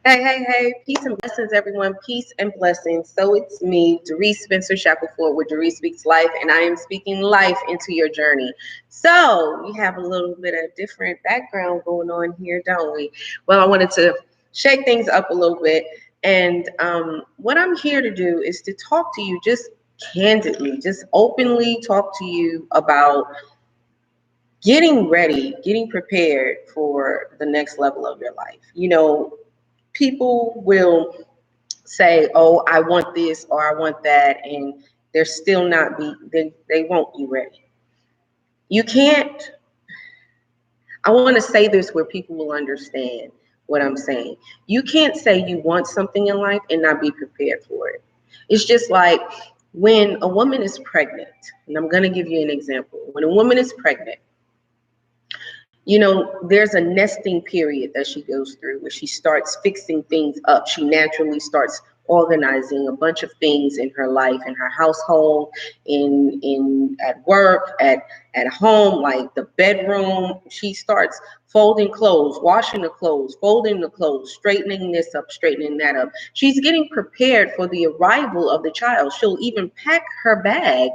Hey, peace and blessings, everyone. Peace and blessings. So it's me, Dearice Spencer Shackleford with Dearice Speaks Life, and I am speaking life into your journey. So we have a little bit of different background going on here, don't we? Well, I wanted to shake things up a little bit. And what I'm here to do is to talk to you just candidly, just openly talk to you about getting ready, getting prepared for the next level of your life. You know, people will say, "Oh, I want this or I want that," and they're still not they won't be ready. You can't. I want to say this where people will understand what I'm saying. You can't say you want something in life and not be prepared for it. It's just like when a woman is pregnant, and I'm going to give you an example. When a woman is pregnant, you know, there's a nesting period that she goes through where she starts fixing things up. She naturally starts organizing a bunch of things in her life, in her household, in at work, at home, like the bedroom. She starts folding clothes, washing the clothes, folding the clothes, straightening this up, straightening that up. She's getting prepared for the arrival of the child. She'll even pack her bag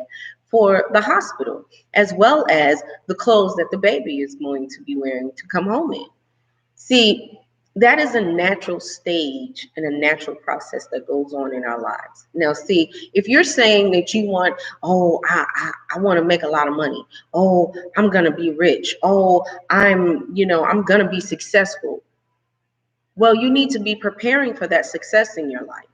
for the hospital, as well as the clothes that the baby is going to be wearing to come home in. See, that is a natural stage and a natural process that goes on in our lives. Now, see, if you're saying that you want, oh, I want to make a lot of money. Oh, I'm going to be rich. Oh, I'm going to be successful. Well, you need to be preparing for that success in your life,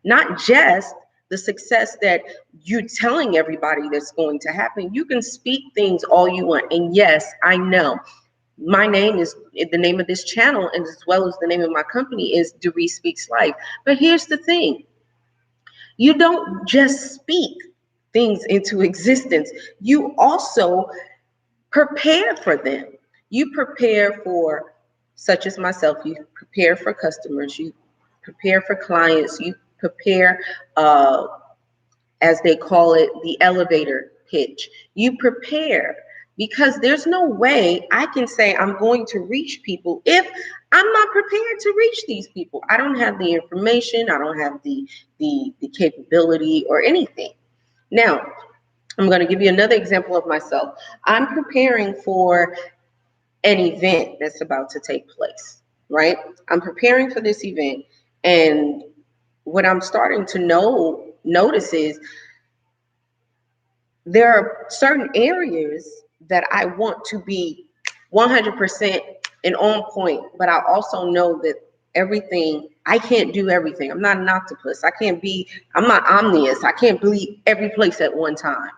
not just the success that you're telling everybody that's going to happen. You can speak things all you want. And yes, I know my name is the name of this channel, and as well as the name of my company is Dearice Speaks Life. But here's the thing. You don't just speak things into existence. You also prepare for them. You prepare for, such as myself, you prepare for customers, you prepare for clients, you prepare, as they call it, the elevator pitch. You prepare because there's no way I can say I'm going to reach people if I'm not prepared to reach these people. I don't have the information, I don't have the capability or anything. Now, I'm going to give you another example of myself. I'm preparing for an event that's about to take place, right? I'm preparing for this event, and what I'm starting to notice is there are certain areas that I want to be 100% and on point, but I also know that I can't do everything. I'm not an octopus. I'm not omnious. I can't be every place at one time.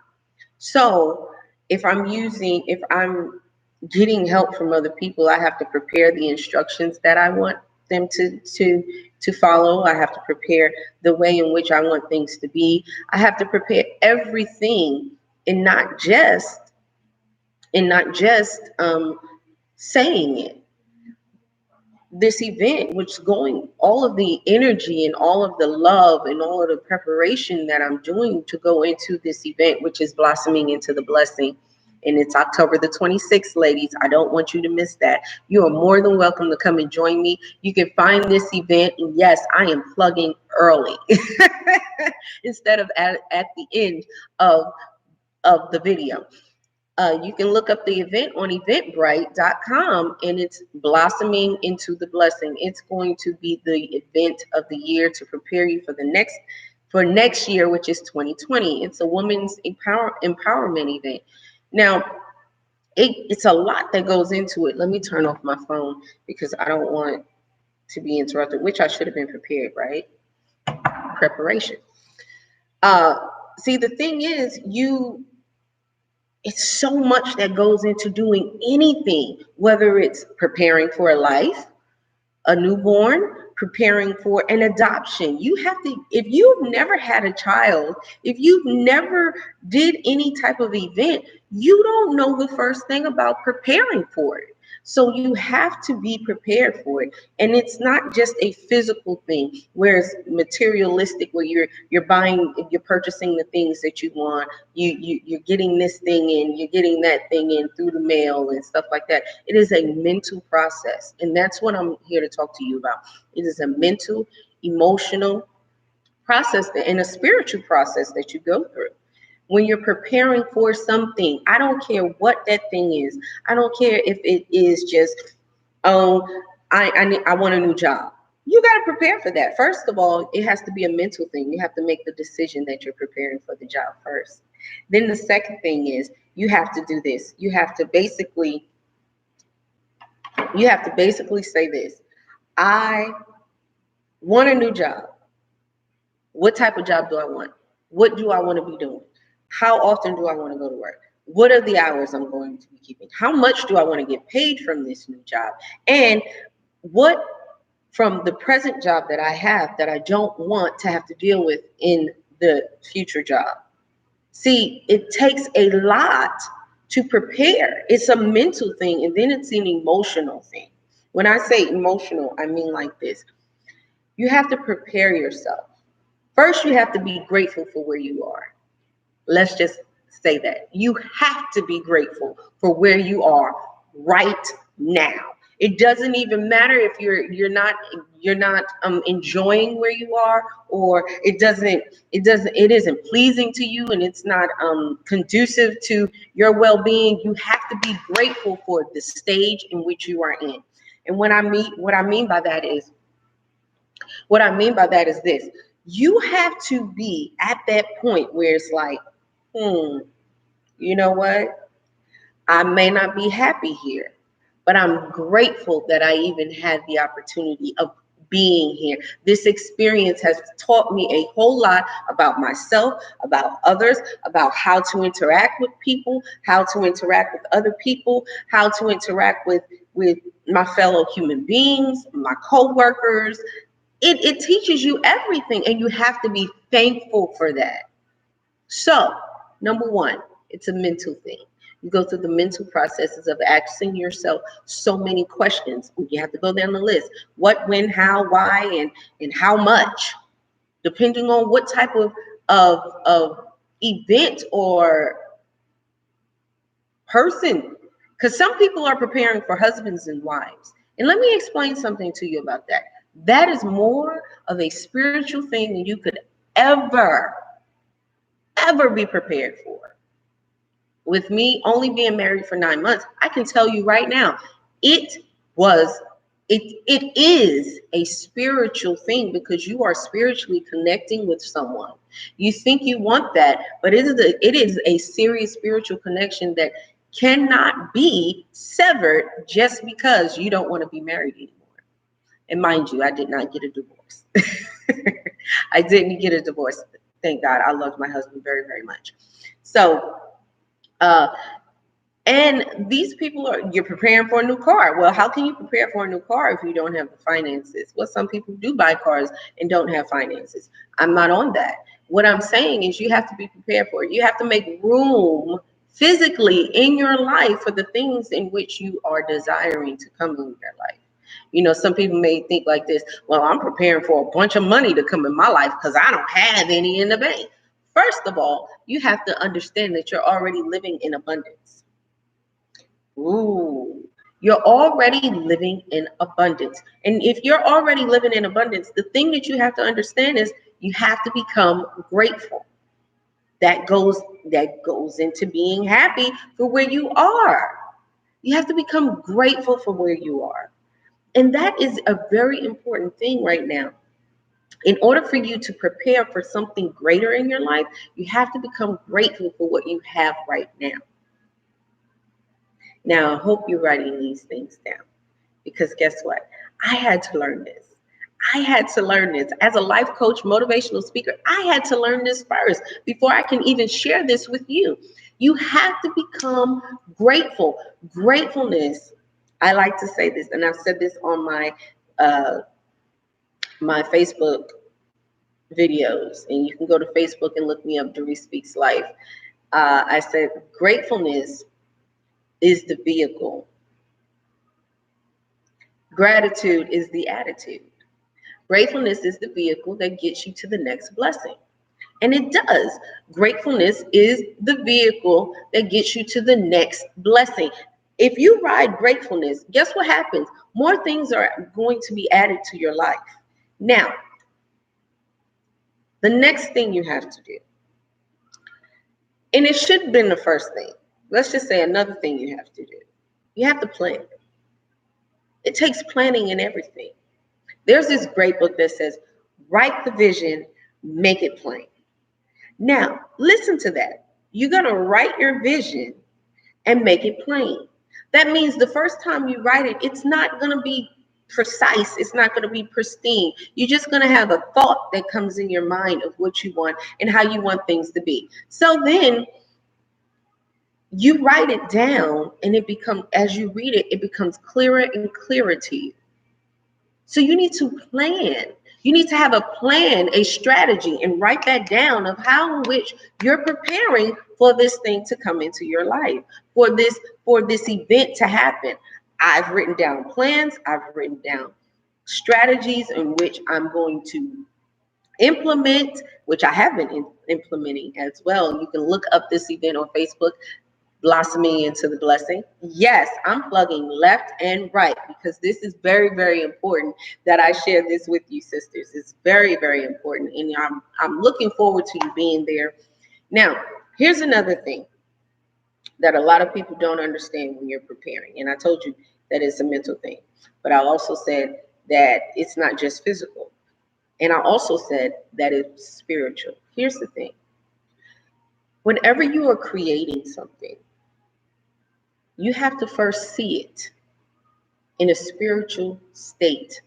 So if I'm getting help from other people, I have to prepare the instructions that I want them to follow. I have to prepare the way in which I want things to be. I have to prepare everything and not just saying it. This event, which going, all of the energy and all of the love and all of the preparation that I'm doing to go into this event, which is blossoming into the blessing. And it's October the 26th, ladies. I don't want you to miss that. You are more than welcome to come and join me. You can find this event. And yes, I am plugging early instead of at the end of the video. You can look up the event on eventbrite.com, and it's blossoming into the blessing. It's going to be the event of the year to prepare you for next year, which is 2020. It's a women's empowerment event. Now, it's a lot that goes into it. Let me turn off my phone because I don't want to be interrupted, which I should have been prepared, right? Preparation. See, the thing is, it's so much that goes into doing anything, whether it's preparing for a life, a newborn, preparing for an adoption. You have to, if you've never had a child, if you've never did any type of event, you don't know the first thing about preparing for it. So you have to be prepared for it. And it's not just a physical thing where it's materialistic, where you're buying, you're purchasing the things that you want. You're getting this thing in, you're getting that thing in through the mail and stuff like that. It is a mental process. And that's what I'm here to talk to you about. It is a mental, emotional process and a spiritual process that you go through. When you're preparing for something, I don't care what that thing is. I don't care if it is just, oh, I want a new job. You got to prepare for that. First of all, it has to be a mental thing. You have to make the decision that you're preparing for the job first. Then the second thing is you have to do this. You have to basically say this. I want a new job. What type of job do I want? What do I want to be doing? How often do I want to go to work? What are the hours I'm going to be keeping? How much do I want to get paid from this new job? And what from the present job that I have that I don't want to have to deal with in the future job? See, it takes a lot to prepare. It's a mental thing, and then it's an emotional thing. When I say emotional, I mean like this. You have to prepare yourself. First, you have to be grateful for where you are. Let's just say that. You have to be grateful for where you are right now. It doesn't even matter if you're not enjoying where you are, or it isn't pleasing to you, and it's not conducive to your well-being. You have to be grateful for the stage in which you are in. And what I mean by that is this. You have to be at that point where it's like, you know what? I may not be happy here, but I'm grateful that I even had the opportunity of being here. This experience has taught me a whole lot about myself, about others, about how to interact with people, how to interact with other people, how to interact with my fellow human beings, my co-workers. It teaches you everything, and you have to be thankful for that. So, number one, it's a mental thing. You go through the mental processes of asking yourself so many questions. You have to go down the list. What, when, how, why, and how much, depending on what type of event or person. Because some people are preparing for husbands and wives. And let me explain something to you about that. That is more of a spiritual thing than you could ever be prepared for. With me only being married for 9 months, I can tell you right now, it is a spiritual thing, because you are spiritually connecting with someone. You think you want that, but it is a serious spiritual connection that cannot be severed just because you don't want to be married anymore. And mind you, I did not get a divorce. I didn't get a divorce. Thank God. I loved my husband very, very much. So, and these people you're preparing for a new car. Well, how can you prepare for a new car if you don't have the finances? Well, some people do buy cars and don't have finances. I'm not on that. What I'm saying is you have to be prepared for it. You have to make room physically in your life for the things in which you are desiring to come in your life. You know, some people may think like this, well, I'm preparing for a bunch of money to come in my life because I don't have any in the bank. First of all, you have to understand that you're already living in abundance. Ooh, you're already living in abundance. And if you're already living in abundance, the thing that you have to understand is you have to become grateful. That goes into being happy for where you are. You have to become grateful for where you are. And that is a very important thing right now. In order for you to prepare for something greater in your life, you have to become grateful for what you have right now. Now, I hope you're writing these things down, because guess what? I had to learn this. As a life coach, motivational speaker. I had to learn this first before I can even share this with you. You have to become grateful. Gratefulness, I like to say this, and I've said this on my Facebook videos, and you can go to Facebook and look me up, Dearice Speaks Life. I said gratefulness is the vehicle Gratitude is the attitude. Gratefulness is the vehicle that gets you to the next blessing. And it does. Gratefulness is the vehicle that gets you to the next blessing. If you ride gratefulness, guess what happens? More things are going to be added to your life. Now, the next thing you have to do, and it should have been the first thing. Let's just say another thing you have to do. You have to plan. It takes planning in everything. There's this great book that says, write the vision, make it plain. Now, listen to that. You're going to write your vision and make it plain. That means the first time you write it, it's not going to be precise. It's not going to be pristine. You're just going to have a thought that comes in your mind of what you want and how you want things to be. So then you write it down, and it becomes, as you read it, it becomes clearer and clearer to you. So you need to plan. You need to have a plan, a strategy, and write that down of how in which you're preparing for this thing to come into your life, for this event to happen. I've written down plans. I've written down strategies in which I'm going to implement, which I have been implementing as well. You can look up this event on Facebook, Blossoming into the Blessing. Yes, I'm plugging left and right because this is very, very important that I share this with you, sisters. It's very, very important, and I'm looking forward to you being there. Now, here's another thing that a lot of people don't understand when you're preparing, and I told you that it's a mental thing, but I also said that it's not just physical, and I also said that it's spiritual. Here's the thing. Whenever you are creating something, you have to first see it in a spiritual state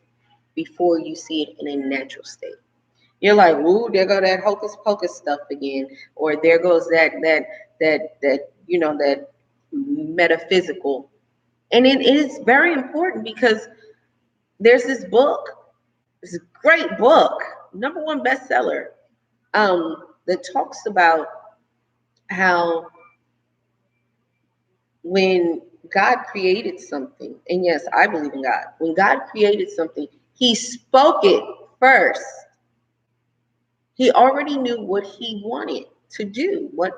before you see it in a natural state. You're like, ooh, there go that hocus pocus stuff again, or there goes that metaphysical. And it is very important because there's this book, this great book, #1 bestseller, that talks about how when God created something, and yes, I believe in God. When God created something, he spoke it first. He already knew what he wanted to do. What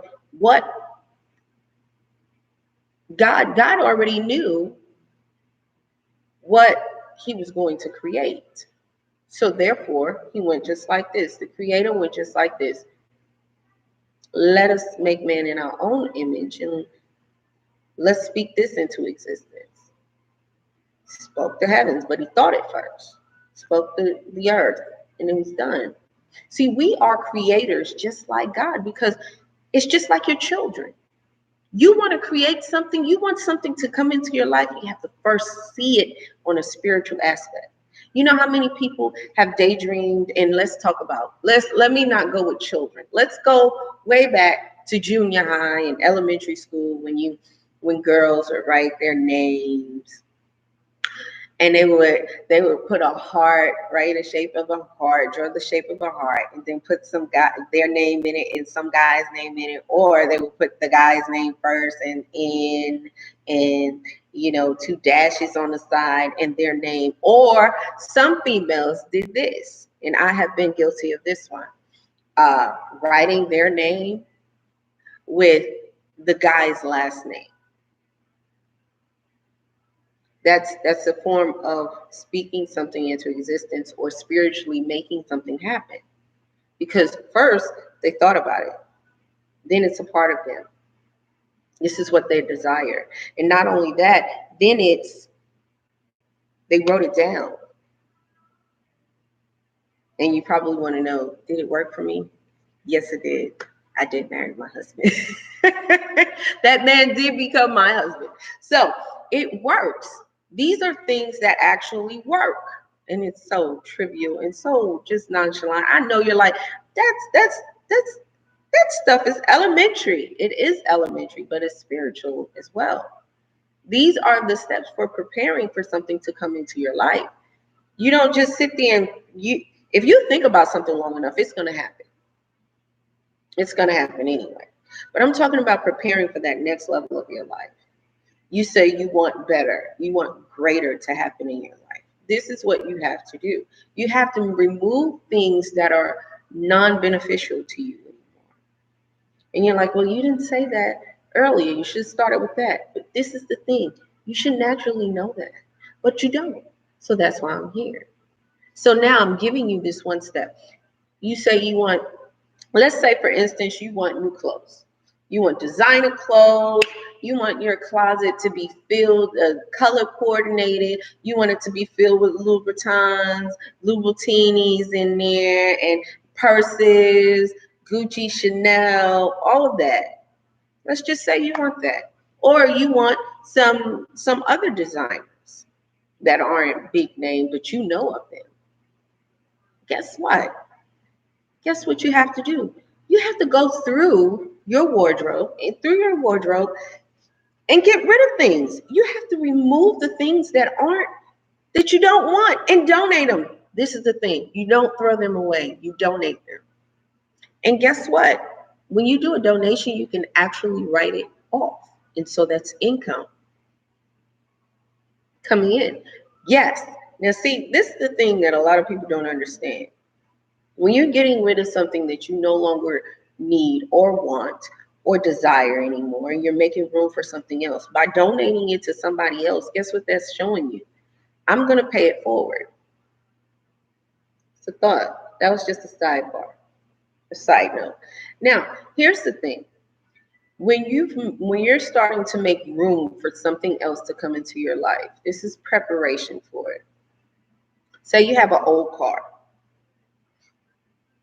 God already knew what he was going to create. So therefore, he went just like this. The creator went just like this. Let us make man in our own image, and let's speak this into existence. Spoke the heavens, but he thought it first. Spoke the earth, and it was done. See, we are creators just like God, because it's just like your children. You want to create something, you want something to come into your life, you have to first see it on a spiritual aspect. You know how many people have daydreamed, and let me not go with children. Let's go way back to junior high and elementary school when girls would write their names. And they would put a heart, right, a shape of a heart, draw the shape of a heart, and then put their name in it and some guy's name in it, or they would put the guy's name first and two dashes on the side and their name. Or some females did this, and I have been guilty of this one, writing their name with the guy's last name. That's a form of speaking something into existence or spiritually making something happen. Because first they thought about it, then it's a part of them. This is what they desire. And not only that, then they wrote it down. And you probably want to know, did it work for me? Yes, it did. I did marry my husband. That man did become my husband. So it works. These are things that actually work. And it's so trivial and so just nonchalant. I know you're like, that stuff is elementary. It is elementary, but it's spiritual as well. These are the steps for preparing for something to come into your life. You don't just sit there and if you think about something long enough, it's going to happen. It's going to happen anyway. But I'm talking about preparing for that next level of your life. You say you want better, you want greater to happen in your life. This is what you have to do. You have to remove things that are non-beneficial to you. And you're like, well, you didn't say that earlier. You should have started with that. But this is the thing. You should naturally know that. But you don't. So that's why I'm here. So now I'm giving you this one step. You say you want, let's say for instance, you want new clothes. You want designer clothes. You want your closet to be filled, color coordinated. You want it to be filled with Louboutins, Louboutinis in there, and purses, Gucci, Chanel, all of that. Let's just say you want that. Or you want some other designers that aren't big name, but you know of them. Guess what? Guess what you have to do? You have to go through your wardrobe and get rid of things. You have to remove the things that you don't want and donate them. This is the thing. You don't throw them away. You donate them. And guess what? When you do a donation, you can actually write it off. And so that's income coming in. Yes. Now see, this is the thing that a lot of people don't understand. When you're getting rid of something that you no longer need or want or desire anymore, and you're making room for something else, by donating it to somebody else, guess what that's showing you? I'm going to pay it forward. It's a thought. That was just a sidebar, a side note. Now, here's the thing. When you're starting to make room for something else to come into your life, this is preparation for it. Say you have an old car.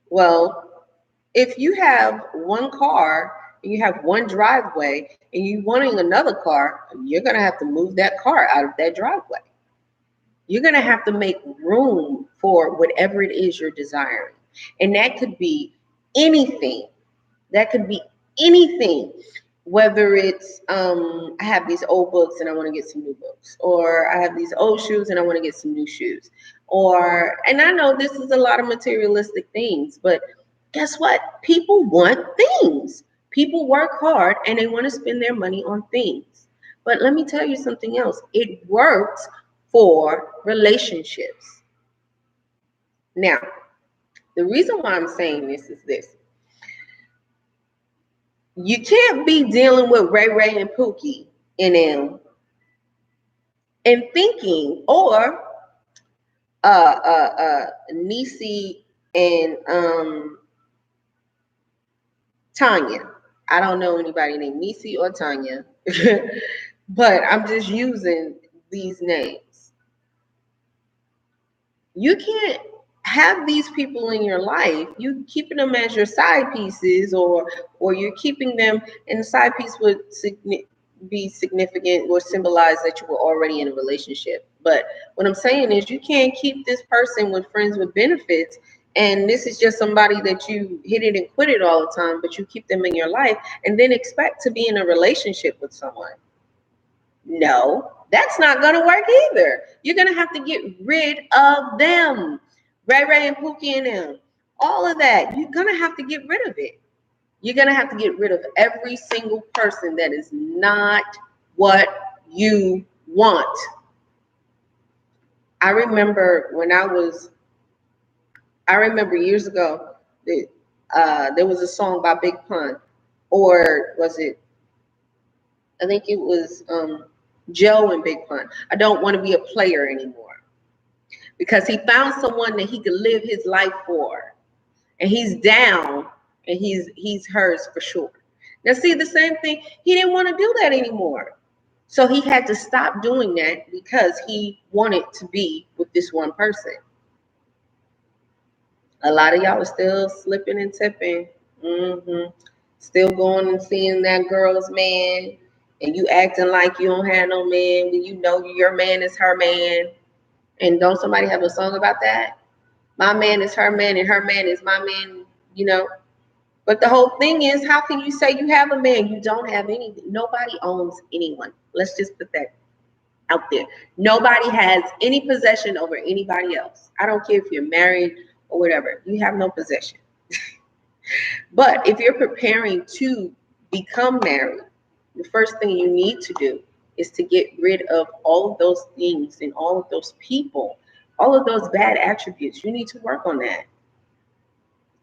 Well, if you have one car and you have one driveway and you wanting another car, you're going to have to move that car out of that driveway. You're going to have to make room for whatever it is you're desiring. And that could be anything. That could be anything. Whether it's, I have these old books and I want to get some new books, or I have these old shoes and I want to get some new shoes, and I know this is a lot of materialistic things, but guess what? People want things. People work hard and they want to spend their money on things. But let me tell you something else. It works for relationships. Now, the reason why I'm saying this is this. You can't be dealing with Ray Ray and Pookie and them and thinking, or Niecy and Tanya. I don't know anybody named Niecy or Tanya, but I'm just using these names. You can't have these people in your life. You keeping them as your side pieces, or you're keeping them, and the side piece would be significant or symbolize that you were already in a relationship. But what I'm saying is you can't keep this person with friends with benefits, and this is just somebody that you hit it and quit it all the time, but you keep them in your life and then expect to be in a relationship with someone. No, that's not going to work either. You're going to have to get rid of them. Ray Ray and Pookie and them. All of that. You're going to have to get rid of it. You're going to have to get rid of every single person that is not what you want. I remember years ago that there was a song by Big Pun, or was it, I think it was Joe and Big Pun. I don't want to be a player anymore, because he found someone that he could live his life for, and he's down, and he's hers for sure. Now see, the same thing, he didn't want to do that anymore. So he had to stop doing that because he wanted to be with this one person. A lot of y'all are still slipping and tipping. Still going and seeing that girl's man, and you acting like you don't have no man when you know your man is her man. And don't somebody have a song about that? My man is her man and her man is my man, you know. But the whole thing is, how can you say you have a man? You don't have anything. Nobody owns anyone. Let's just put that out there. Nobody has any possession over anybody else. I don't care if you're married or whatever. You have no possession. But if you're preparing to become married, the first thing you need to do is to get rid of all of those things and all of those people, All of those bad attributes, you need to work on that.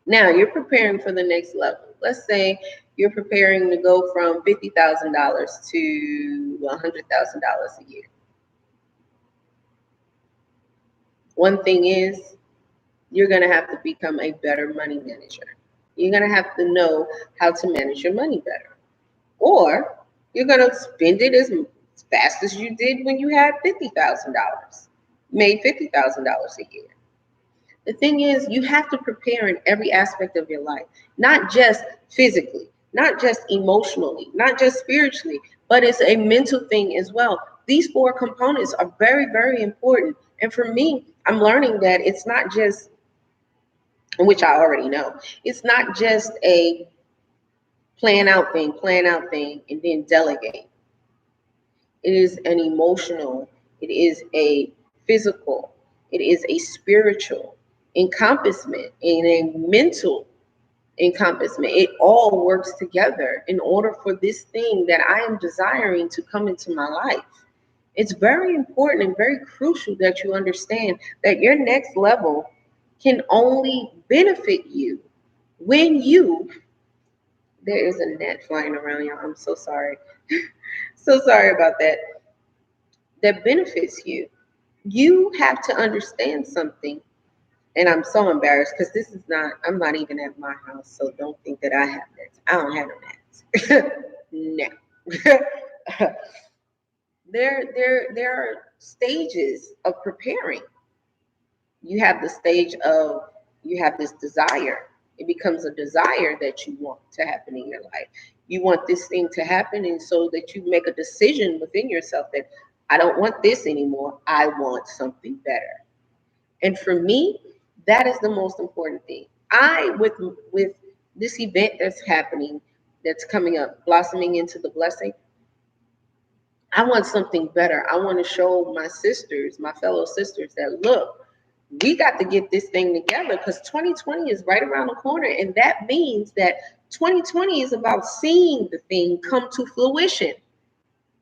Now you're preparing for the next level. Let's say you're preparing to go from $50,000 to $100,000 a year. One thing is, you're going to have to become a better money manager. You're going to have to know how to manage your money better. Or you're going to spend it as fast as you did when you had $50,000, made $50,000 a year. The thing is, you have to prepare in every aspect of your life, not just physically, not just emotionally, not just spiritually, but it's a mental thing as well. These four components are very, very important. And for me, I'm learning that it's not just, which I already know, it's not just a plan out thing, and then delegate. It is an emotional, it is a physical, it is a spiritual encompassment and a mental encompassment. It all works together in order for this thing that I am desiring to come into my life. It's very important and very crucial that you understand that your next level can only benefit you when you, there is a net flying around, y'all. I'm so sorry. So sorry about that. That benefits you. You have to understand something. And I'm so embarrassed because this is not, I'm not even at my house. So don't think that I have nets. I don't have no nets. No. There are stages of preparing. You have the stage of, you have this desire. It becomes a desire that you want to happen in your life. You want this thing to happen, and so that you make a decision within yourself that I don't want this anymore. I want something better. And for me, that is the most important thing. With this event that's happening, that's coming up, blossoming into the blessing, I want something better. I want to show my sisters, my fellow sisters, that look, we got to get this thing together because 2020 is right around the corner. And that means that 2020 is about seeing the thing come to fruition.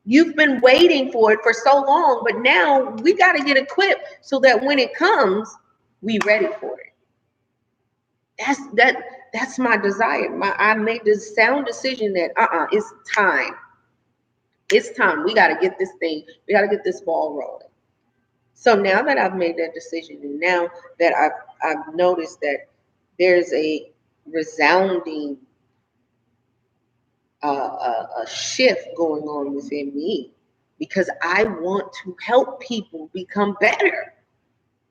You've been waiting for it for so long, but now we got to get equipped so that when it comes, we ready for it. That's my desire. I made this sound decision that it's time. It's time. We got to get this thing. We got to get this ball rolling. So now that I've made that decision, and now that I've noticed that there's a resounding a shift going on within me, because I want to help people become better.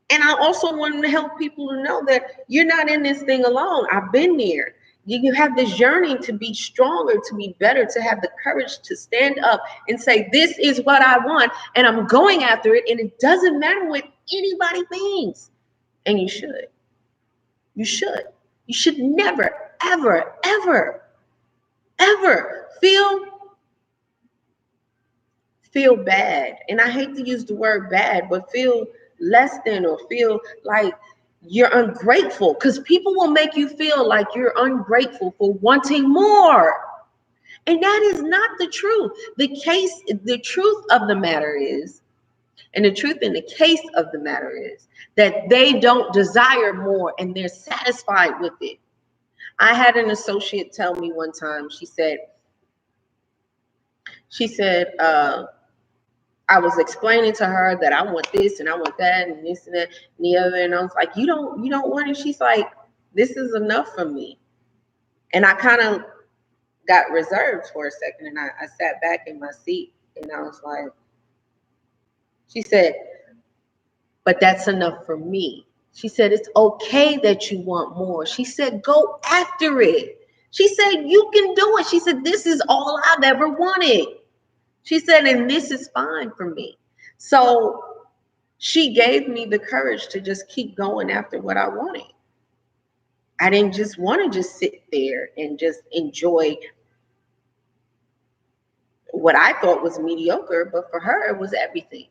And I also want to help people to know that you're not in this thing alone. I've been there. You have this yearning to be stronger, to be better, to have the courage to stand up and say, this is what I want, and I'm going after it, and it doesn't matter what anybody thinks. And you should. You should. You should never, ever, ever, ever feel bad. And I hate to use the word bad, but feel less than, or feel like you're ungrateful, because people will make you feel like you're ungrateful for wanting more. And that is not the truth. The truth of the matter is, and the truth in the case of the matter is, that they don't desire more and they're satisfied with it. I had an associate tell me one time, she said, I was explaining to her that I want this and I want that and this and that and the other. And I was like, you don't want it? She's like, this is enough for me. And I kind of got reserved for a second, and I sat back in my seat, and I was like, she said, but that's enough for me. She said, it's okay that you want more. She said, go after it. She said, you can do it. She said, this is all I've ever wanted. She said, and this is fine for me. So she gave me the courage to just keep going after what I wanted. I didn't just want to just sit there and just enjoy what I thought was mediocre, but for her, it was everything.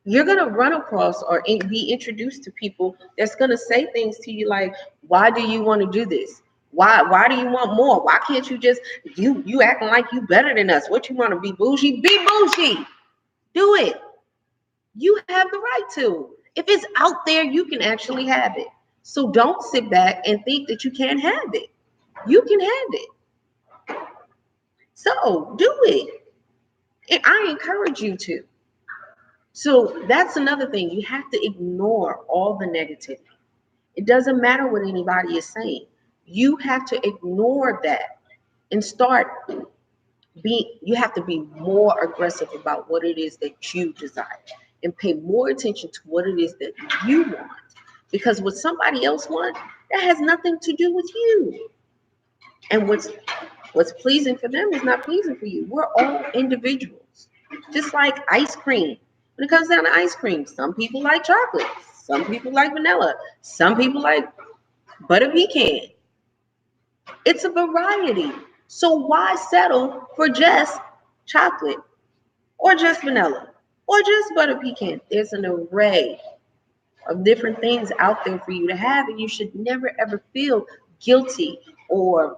You're going to run across or be introduced to people that's going to say things to you like, why do you want to do this? Why do you want more? Why can't you just, you acting like you better than us? What, you want to be bougie? Be bougie. Do it. You have the right to. If it's out there, you can actually have it. So don't sit back and think that you can't have it. You can have it. So do it. And I encourage you to. So that's another thing. You have to ignore all the negativity. It doesn't matter what anybody is saying. You have to ignore that and you have to be more aggressive about what it is that you desire and pay more attention to what it is that you want. Because what somebody else wants, that has nothing to do with you. And what's pleasing for them is not pleasing for you. We're all individuals. Just like ice cream. When it comes down to ice cream, some people like chocolate, some people like vanilla, some people like butter pecan. It's a variety. So why settle for just chocolate or just vanilla or just butter pecan? There's an array of different things out there for you to have, and you should never ever feel guilty or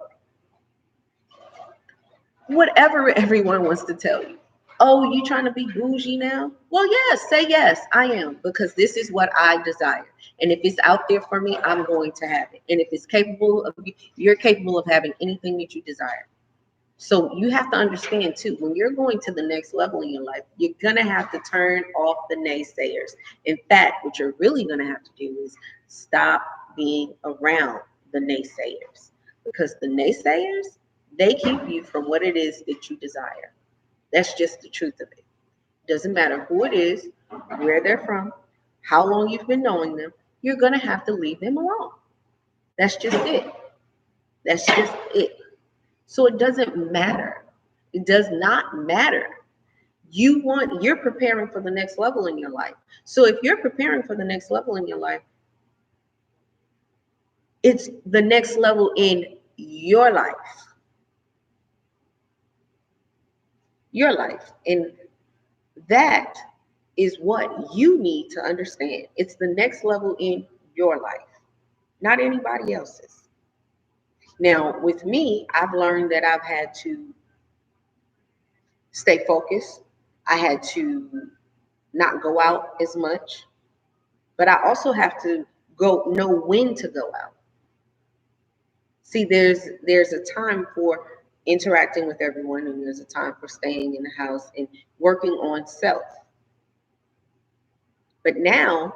whatever everyone wants to tell you. Oh, you trying to be bougie now? Well, yes, say yes, I am, because this is what I desire. And if it's out there for me, I'm going to have it. And if it's capable of, you're capable of having anything that you desire. So you have to understand too, when you're going to the next level in your life, you're going to have to turn off the naysayers. In fact, what you're really going to have to do is stop being around the naysayers, because the naysayers, they keep you from what it is that you desire. That's just the truth of it. Doesn't matter who it is, where they're from, how long you've been knowing them, you're going to have to leave them alone. That's just it. That's just it. So it doesn't matter. It does not matter. You're preparing for the next level in your life. So if you're preparing for the next level in your life, it's the next level in your life. Your life. And that is what you need to understand. It's the next level in your life, not anybody else's. Now, with me, I've learned that I've had to stay focused. I had to not go out as much, but I also have to know when to go out. See, there's a time for interacting with everyone, and there's a time for staying in the house and working on self. But now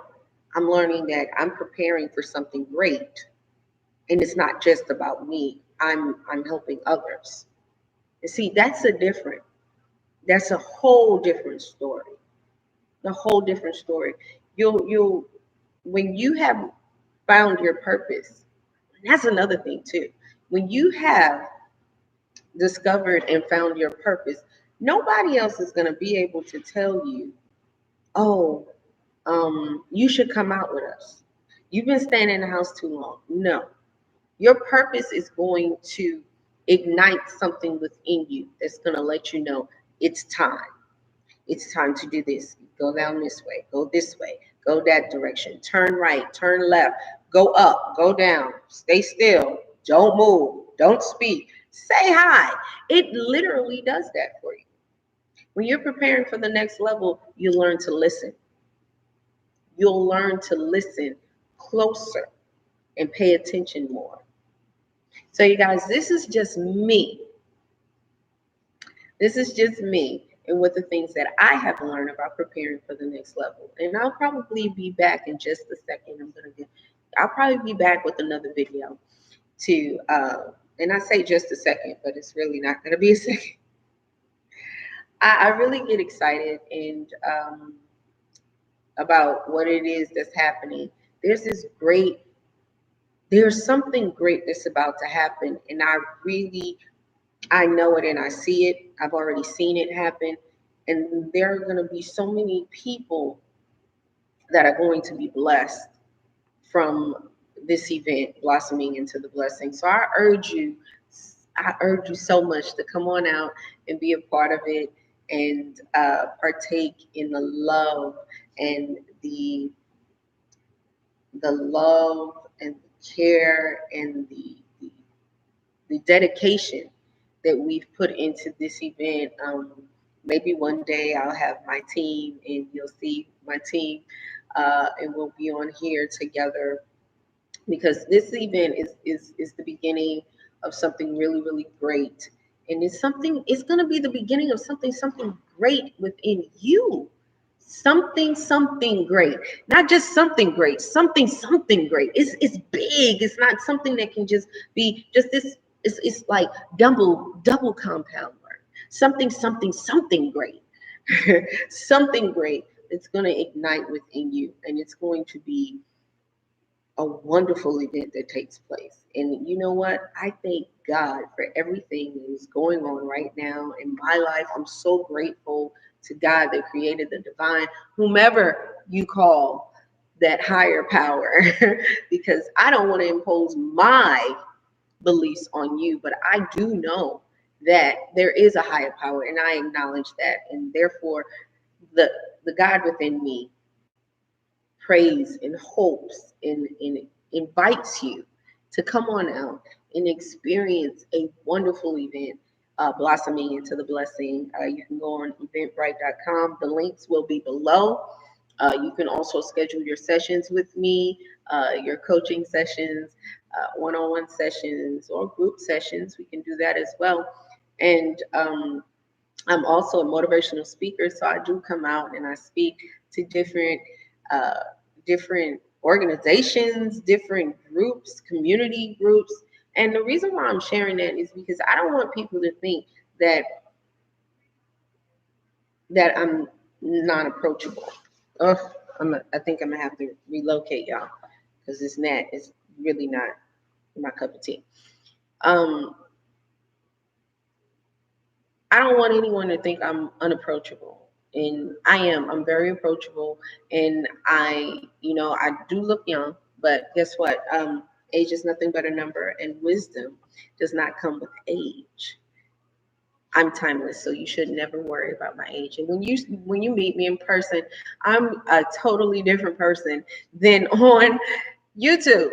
I'm learning that I'm preparing for something great, and it's not just about me. I'm helping others. And see, that's a whole different story. A whole different story. You'll when you have found your purpose, that's another thing too. When you have discovered and found your purpose, nobody else is going to be able to tell you, oh, you should come out with us. You've been staying in the house too long. No, your purpose is going to ignite something within you that's going to let you know it's time. It's time to do this. Go down this way, go this way, go that direction, turn right, turn left, go up, go down, stay still, don't move, don't speak, say hi. It literally does that for you. When you're preparing for the next level, you learn to listen. You'll learn to listen closer and pay attention more. So, you guys, this is just me. This is just me and with the things that I have learned about preparing for the next level. And I'll probably be back in just a second. I'll probably be back with another video to, and I say just a second, but it's really not going to be a second. I really get excited and about what it is that's happening. There's something great that's about to happen, and I know it and I see it. I've already seen it happen. And there are going to be so many people that are going to be blessed from this event blossoming into the blessing. So I urge you so much to come on out and be a part of it and partake in the love and the love and the care and the dedication that we've put into this event. Maybe one day I'll have my team and you'll see my team and we'll be on here together because this event is the beginning of something really, really great. And it's going to be the beginning of something great within you. Something great, not just something great, something great. It's big. It's not something that can just be just this. It's like double compound word. Something great. Something great. It's going to ignite within you, and it's going to be a wonderful event that takes place. And you know what? I thank God for everything that is going on right now in my life. I'm so grateful to God that created the divine, whomever you call that higher power, because I don't want to impose my beliefs on you, but I do know that there is a higher power, and I acknowledge that. And therefore, the the God within me prays and hopes and invites you to come on out and experience a wonderful event, blossoming into the blessing. You can go on eventbrite.com. The links will be below. You can also schedule your sessions with me, your coaching sessions, one-on-one sessions, or group sessions. We can do that as well. And I'm also a motivational speaker, so I do come out and I speak to uh, different organizations, different groups, community groups. And the reason why I'm sharing that is because I don't want people to think that I'm non approachable. Ugh, I think I'm gonna have to relocate y'all because this net is really not my cup of tea. Um, I don't want anyone to think I'm unapproachable. And I am. I'm very approachable. And I do look young, but guess what? Age is nothing but a number, and wisdom does not come with age. I'm timeless, so you should never worry about my age. And when you meet me in person, I'm a totally different person than on YouTube.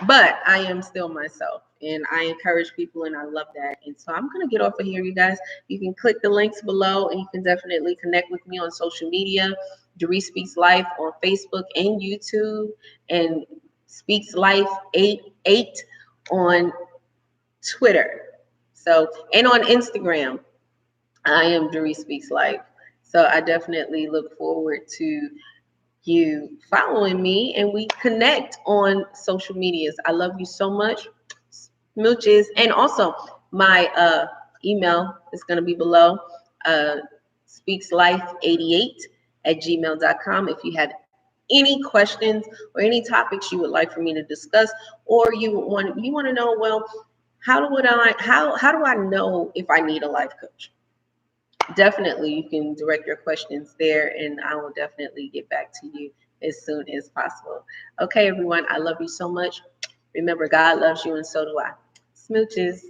But I am still myself, and I encourage people, and I love that. And so I'm gonna get off of here, you guys. You can click the links below, and you can definitely connect with me on social media. Dearice Speaks Life on Facebook and YouTube, and Speaks Life 88 on Twitter. So, and on Instagram, I am Dearice Speaks Life. So I definitely look forward to you following me and we connect on social medias. I love you so much. Smooches. And also my email is going to be below, speakslife88 at gmail.com. If you have any questions or any topics you would like for me to discuss, or you want to know, well, how do I know if I need a life coach? Definitely, you can direct your questions there, and I will definitely get back to you as soon as possible. Okay, everyone, I love you so much. Remember, God loves you, and so do I. Smooches.